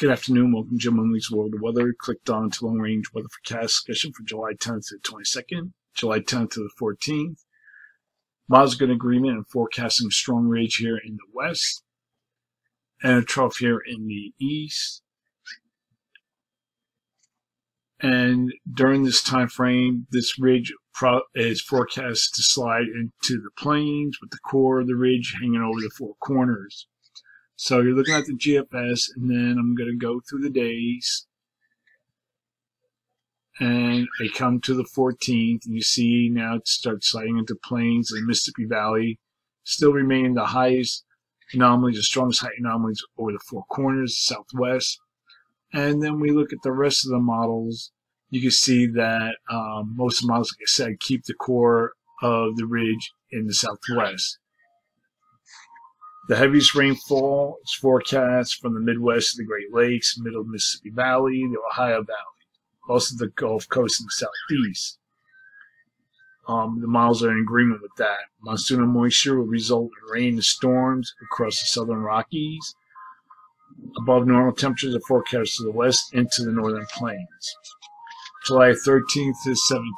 Good afternoon. Welcome to Jim Lindley's World of Weather. Clicked on to long range weather forecast schedule for July 10th to the 22nd, July 10th to the 14th. Models good agreement and forecasting strong ridge here in the west and a trough here in the east. And during this time frame, this ridge is forecast to slide into the plains with the core of the ridge hanging over the four corners. So you're looking at the GFS, and then I'm going to go through the days. And I come to the 14th, and you see now it starts sliding into plains and Mississippi Valley, still remaining the highest anomalies, the strongest height anomalies over the four corners, southwest. And then we look at the rest of the models. You can see that most of the models, like I said, keep the core of the ridge in the southwest. The heaviest rainfall is forecast from the Midwest to the Great Lakes, middle Mississippi Valley, the Ohio Valley, also the Gulf Coast and the Southeast. The models are in agreement with that. Monsoonal moisture will result in rain and storms across the southern Rockies. Above normal temperatures are forecast to the west into the northern plains. July 13th to 17th.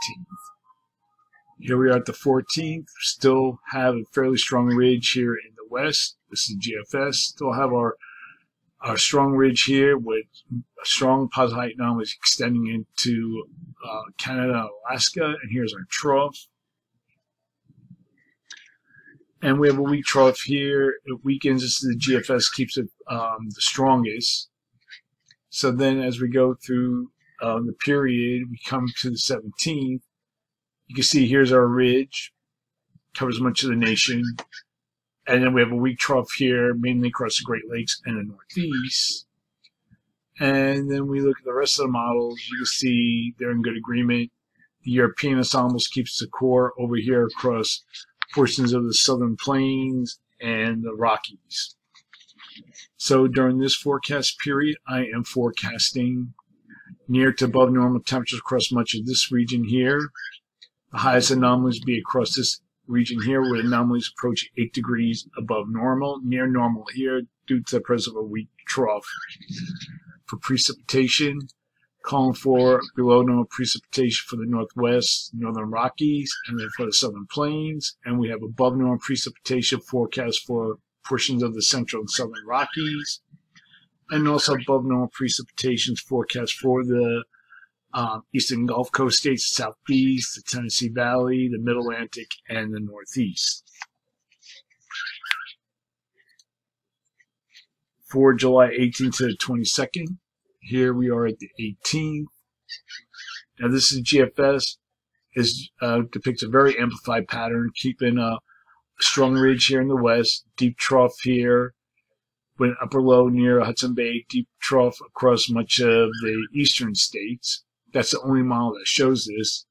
Here we are at the 14th. Still have a fairly strong ridge here in the west. This is GFS. Still have our strong ridge here with strong positive height anomalies extending into Canada and Alaska. And here's our trough. And we have a weak trough here. It weakens. This is the GFS, keeps it the strongest. So then as we go through the period, we come to the 17th. You can see here's our ridge, covers much of the nation. And then we have a weak trough here, mainly across the Great Lakes and the Northeast. And then we look at the rest of the models. You can see they're in good agreement. The European ensembles keeps the core over here across portions of the southern plains and the Rockies. So during this forecast period, I am forecasting near to above normal temperatures across much of this region here. The highest anomalies be across this region here, with anomalies approaching 8 degrees above normal, near normal here, due to the presence of a weak trough. For precipitation, calling for below normal precipitation for the northwest, northern Rockies, and then for the southern plains. And we have above normal precipitation forecast for portions of the central and southern Rockies, and also above normal precipitations forecast for the eastern Gulf Coast states, the Southeast, the Tennessee Valley, the Middle Atlantic, and the Northeast. For July 18th to the 22nd, here we are at the 18th. Now this is GFS. It depicts a very amplified pattern, keeping a strong ridge here in the west, deep trough here, with upper low near Hudson Bay, deep trough across much of the eastern states. That's the only model that shows this,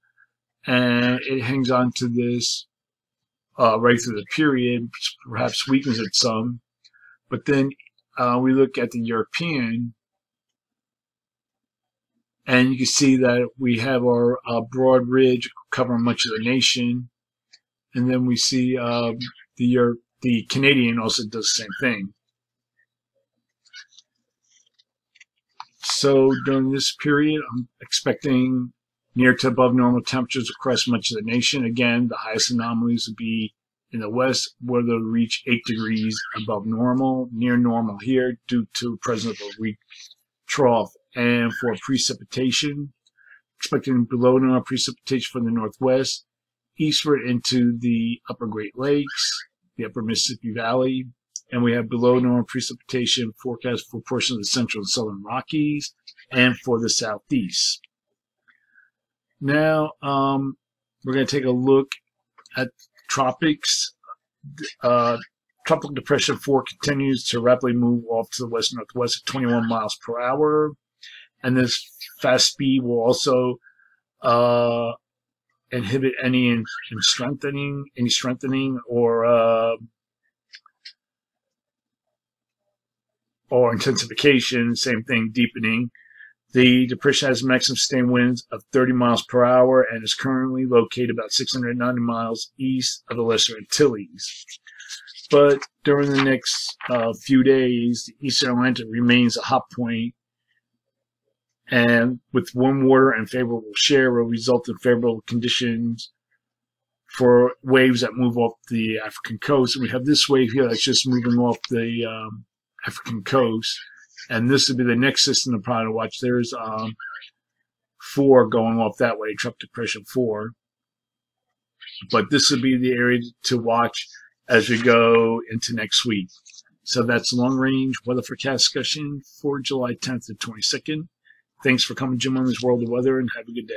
and it hangs on to this right through the period, which perhaps weakens it some. But then we look at the European, and you can see that we have our broad ridge covering much of the nation, and then we see the Canadian also does the same thing. So during this period, I'm expecting near to above normal temperatures across much of the nation. Again, the highest anomalies would be in the west, where they'll reach 8 degrees above normal, near normal here, due to the presence of a weak trough. And for precipitation, expecting below normal precipitation from the northwest, eastward into the upper Great Lakes, the upper Mississippi Valley. And we have below normal precipitation forecast for portions of the central and southern Rockies and for the Southeast. Now, we're going to take a look at tropics. Tropical Depression 4 continues to rapidly move off to the west-northwest at 21 miles per hour. And this fast speed will also inhibit any strengthening or intensification, same thing, deepening. The depression has maximum sustained winds of 30 miles per hour and is currently located about 690 miles east of the Lesser Antilles. But during the next few days, the Eastern Atlantic remains a hot point And with warm water and favorable share will result in favorable conditions for waves that move off the African coast. And we have this wave here that's just moving off the African coast. And this would be the next system to probably watch. There's 4 going off that way, tropic depression 4. But this would be the area to watch as we go into next week. So that's long range weather forecast discussion for July 10th to 22nd. Thanks for coming, Jim, on this World of Weather, and have a good day.